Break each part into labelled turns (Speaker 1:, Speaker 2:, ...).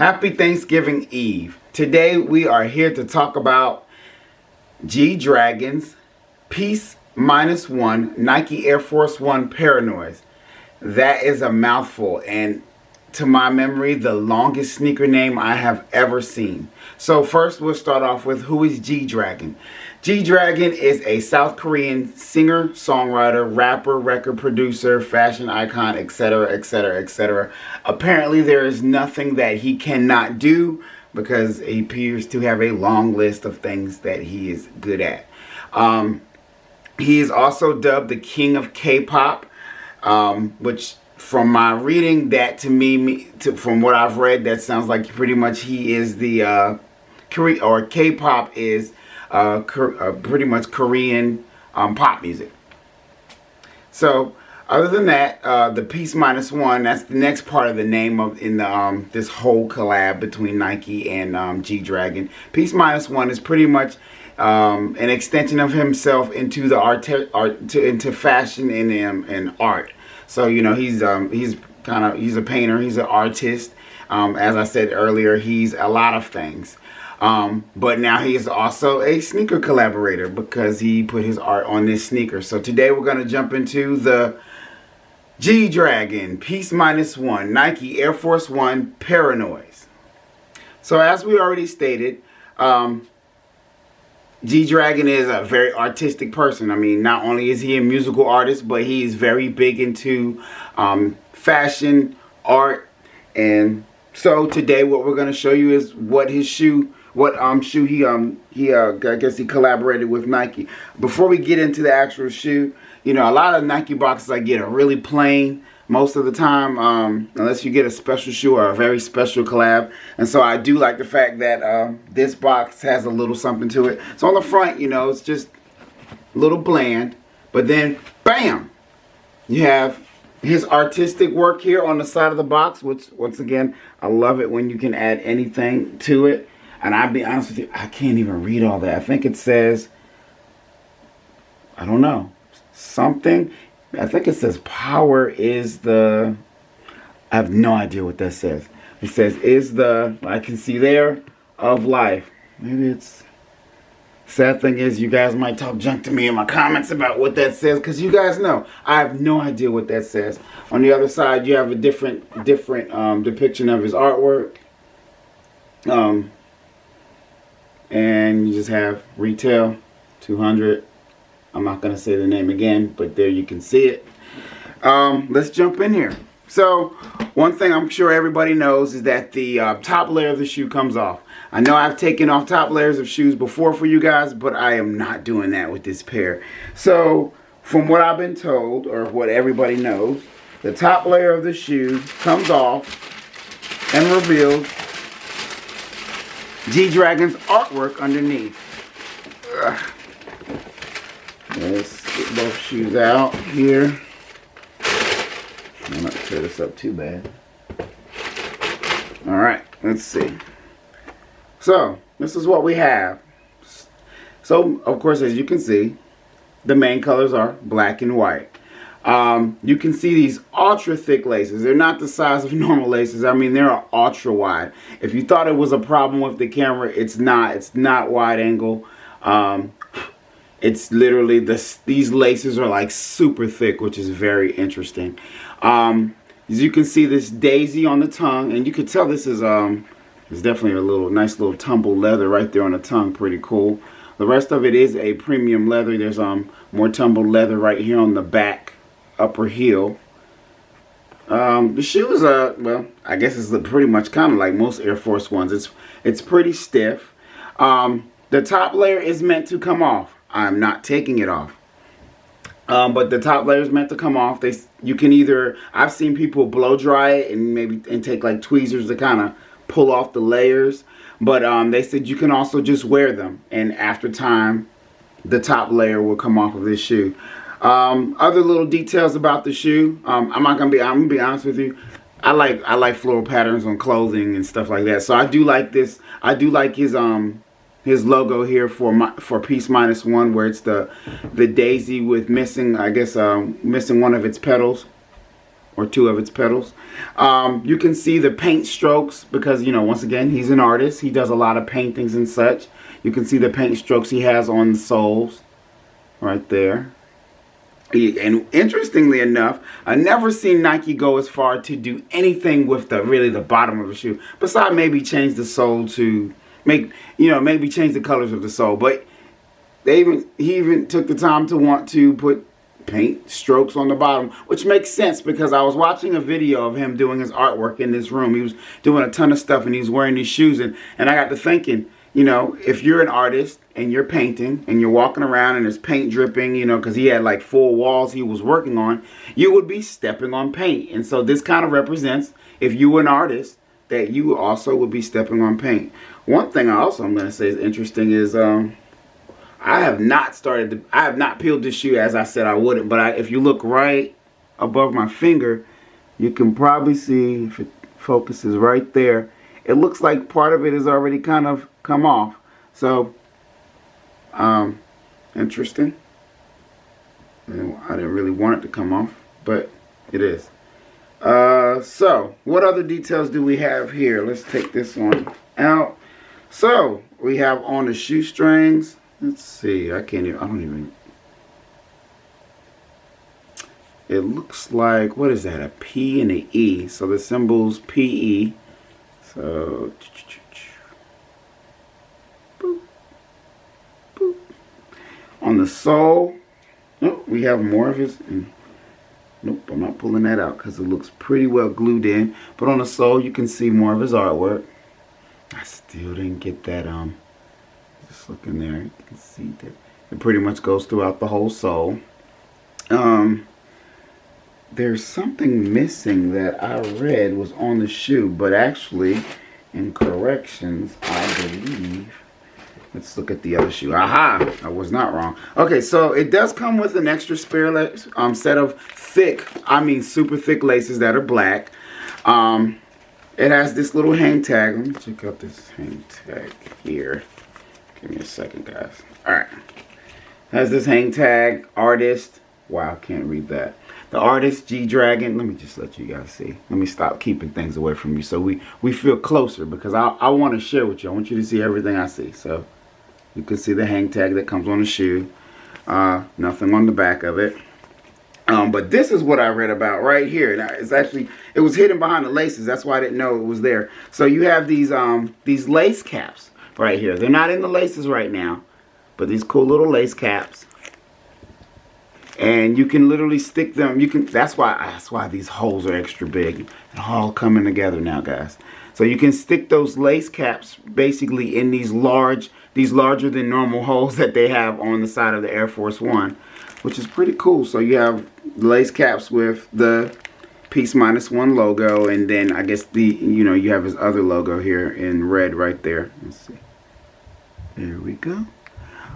Speaker 1: Happy Thanksgiving Eve. Today we are here to talk about G-Dragon's Peace Minus One Nike Air Force One Paranoids. That is a mouthful, and to my memory, the longest sneaker name I have ever seen. So first we'll start off with, who is G-Dragon? G-Dragon is a South Korean singer, songwriter, rapper, record producer, fashion icon, etc., etc., etc. Apparently there is nothing that he cannot do because he appears to have a long list of things that he is good at. He is also dubbed the King of K-pop, which from my reading, that to me, from what I've read, that sounds like pretty much he is the K-pop is pretty much Korean pop music. So other than that, the Peace Minus One, that's the next part of the name of this whole collab between Nike and G-Dragon. Peace Minus One is pretty much an extension of himself into the into fashion and art. So you know, he's a painter, he's an artist. As I said earlier, he's a lot of things. But now he is also a sneaker collaborator because he put his art on this sneaker. So today we're going to jump into the G-Dragon Peace Minus One Nike Air Force One Paranoids. So as we already stated, G-Dragon is a very artistic person. I mean, not only is he a musical artist, but he is very big into fashion, art, and so today what we're going to show you is what shoe he I guess he collaborated with Nike. Before we get into the actual shoe, you know, a lot of Nike boxes I get are really plain most of the time, unless you get a special shoe or a very special collab. And so I do like the fact that this box has a little something to it. So on the front, you know, it's just a little bland, but then bam, you have his artistic work here on the side of the box, which once again, I love it when you can add anything to it. And I'll be honest with you, I can't even read all that. I think it says, I don't know, something. I think it says power is the, I have no idea what that says. It says is the, I can see there, of life. Maybe it's, sad thing is you guys might talk junk to me in my comments about what that says, because you guys know I have no idea what that says. On the other side you have a different depiction of his artwork. And you just have retail 200. I'm not going to say the name again, but there you can see it. Let's jump in here. So one thing I'm sure everybody knows is that the top layer of the shoe comes off. I know I've taken off top layers of shoes before for you guys, but I am not doing that with this pair. So from what I've been told, or what everybody knows, the top layer of the shoe comes off and reveals G-Dragon's artwork underneath. Let's get both shoes out here. I'm not tear this up too bad. Alright, let's see. So, this is what we have. So, of course, as you can see, the main colors are black and white. You can see these ultra thick laces. They're not the size of normal laces. I mean, they're ultra wide. If you thought it was a problem with the camera, it's not. It's not wide angle. It's literally, these laces are like super thick, which is very interesting. As you can see, this daisy on the tongue, and you can tell this is there's definitely a nice little tumbled leather right there on the tongue. Pretty cool. The rest of it is a premium leather. There's more tumbled leather right here on the back upper heel. The shoe is well, I guess it's pretty much kind of like most Air Force Ones. It's pretty stiff. The top layer is meant to come off. I'm not taking it off. But the top layer is meant to come off. You can either, I've seen people blow dry it and take like tweezers to kind of pull off the layers. But they said you can also just wear them, and after time, the top layer will come off of this shoe. Other little details about the shoe. I'm gonna be honest with you. I like floral patterns on clothing and stuff like that. So I do like this. I do like his logo here for Peace Minus One, where it's the daisy with missing, I guess, missing one of its petals. or two of its petals. You can see the paint strokes because, you know, once again, he's an artist. He does a lot of paintings and such. You can see the paint strokes he has on the soles right there. And interestingly enough, I never seen Nike go as far to do anything with the bottom of the shoe, besides maybe change the sole to maybe change the colors of the sole. But he even took the time to want to put paint strokes on the bottom, which makes sense because I was watching a video of him doing his artwork in this room. He was doing a ton of stuff and he was wearing these shoes, and I got to thinking, you know, if you're an artist and you're painting and you're walking around and there's paint dripping, you know, because he had like 4 walls he was working on, you would be stepping on paint. And so this kind of represents, if you were an artist, that you also would be stepping on paint. One thing I'm going to say is interesting is I have not peeled this shoe as I said I wouldn't, but if you look right above my finger, you can probably see, if it focuses right there, it looks like part of it is already kind of come off. So interesting. I didn't really want it to come off, but it is. So what other details do we have here? Let's take this one out. So we have on the shoestrings, let's see, it looks like, what is that, a P and an E, so the symbol's PE. So boop, boop. On the sole, oh, we have more of his. Nope, I'm not pulling that out because it looks pretty well glued in. But on the sole, you can see more of his artwork. I still didn't get that. Just looking there, you can see that it pretty much goes throughout the whole sole. There's something missing that I read was on the shoe, but actually, in corrections, I believe. Let's look at the other shoe. Aha! I was not wrong. Okay, so it does come with an extra spare set of super thick laces that are black. It has this little hang tag. Let me check out this hang tag here. Give me a second, guys. Alright. It has this hang tag, artist. Wow, I can't read that. The artist, G-Dragon. Let me just let you guys see. Let me stop keeping things away from you so we feel closer, because I want to share with you. I want you to see everything I see. So you can see the hang tag that comes on the shoe. Nothing on the back of it. But this is what I read about right here. Now, it was hidden behind the laces. That's why I didn't know it was there. So you have these lace caps right here. They're not in the laces right now, but these cool little lace caps. And you can literally stick them. That's why these holes are extra big. They're all coming together now, guys. So you can stick those lace caps basically in these larger than normal holes that they have on the side of the Air Force One, which is pretty cool. So you have lace caps with the Peace-1 logo, and then I guess you have his other logo here in red right there. Let's see. There we go.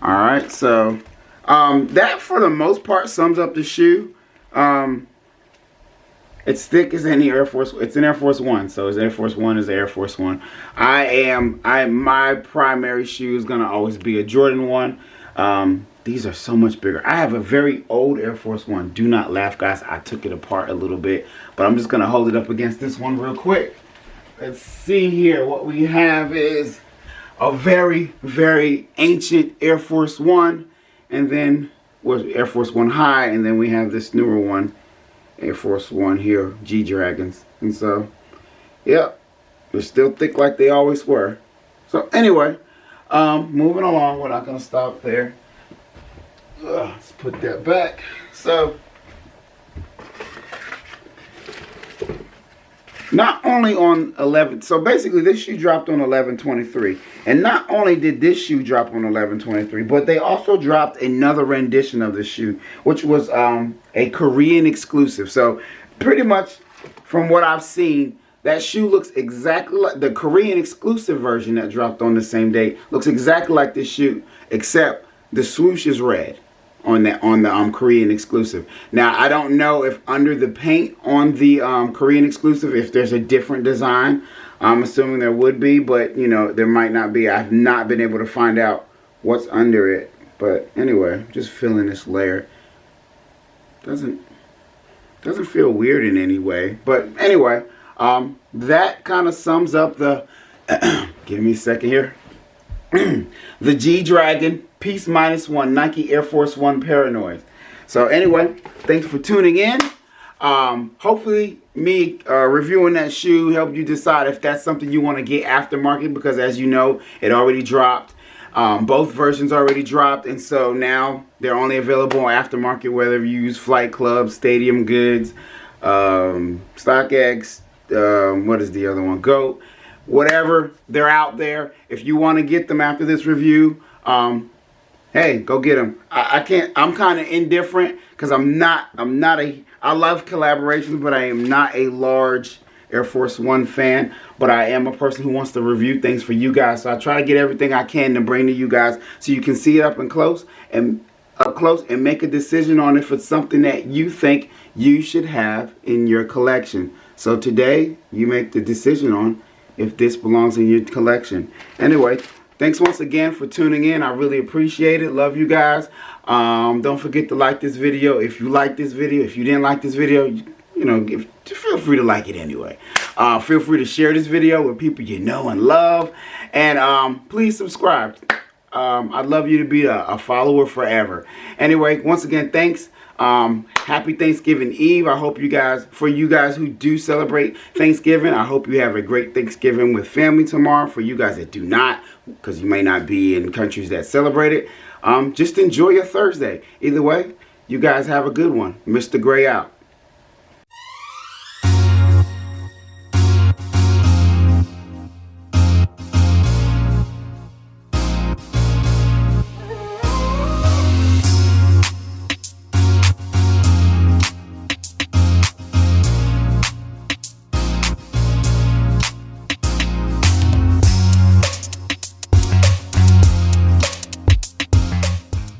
Speaker 1: All right, so that for the most part sums up the shoe. It's thick as any Air Force. It's an Air Force One, so it's Air Force One is Air Force One. My primary shoe is gonna always be a Jordan 1. These are so much bigger. I have a very old Air Force One. Do not laugh, guys. I took it apart a little bit, but I'm just gonna hold it up against this one real quick. Let's see here. What we have is a very, very ancient Air Force One, and then was Air Force One High, and then we have this newer one, Air Force One here, G-Dragons. And so, yep, they're still thick like they always were. So anyway, moving along, we're not gonna stop there. Let's put that back. So, not only on 11, so basically this shoe dropped on 11/23, and not only did this shoe drop on 11/23, but they also dropped another rendition of the shoe, which was a Korean exclusive. So pretty much from what I've seen, that shoe looks exactly like the Korean exclusive version that dropped on the same day. Looks exactly like this shoe, except the swoosh is red on the Korean exclusive. Now I don't know if under the paint on the Korean exclusive if there's a different design. I'm assuming there would be, but there might not be. I've not been able to find out what's under it. But anyway, just feeling this layer. Doesn't feel weird in any way. But anyway, that kind of sums up the, give me a second here, the G-Dragon PEACEMINUSONE Nike Air Force 1 Paranoid. So anyway, thanks for tuning in. Hopefully me reviewing that shoe helped you decide if that's something you want to get aftermarket, because as you know, it already dropped. Both versions already dropped, and so now they're only available on aftermarket, whether you use Flight Club, Stadium Goods, StockX, what is the other one, GOAT, whatever, they're out there. If you want to get them after this review, hey, go get them. I'm kind of indifferent because I love collaborations, but I am not a large Air Force One fan, but I am a person who wants to review things for you guys. So I try to get everything I can to bring to you guys so you can see it up close and make a decision on if it's something that you think you should have in your collection. So today, you make the decision on if this belongs in your collection. Anyway, thanks once again for tuning in. I really appreciate it. Love you guys. Don't forget to like this video. If you like this video, if you didn't like this video, you know, feel free to like it anyway. Feel free to share this video with people you know and love. And please subscribe. I'd love you to be a follower forever. Anyway, once again, thanks. Happy Thanksgiving Eve. I hope for you guys who do celebrate Thanksgiving, I hope you have a great Thanksgiving with family tomorrow. For you guys that do not, because you may not be in countries that celebrate it, just enjoy your Thursday. Either way, you guys have a good one. Mr. Gray out.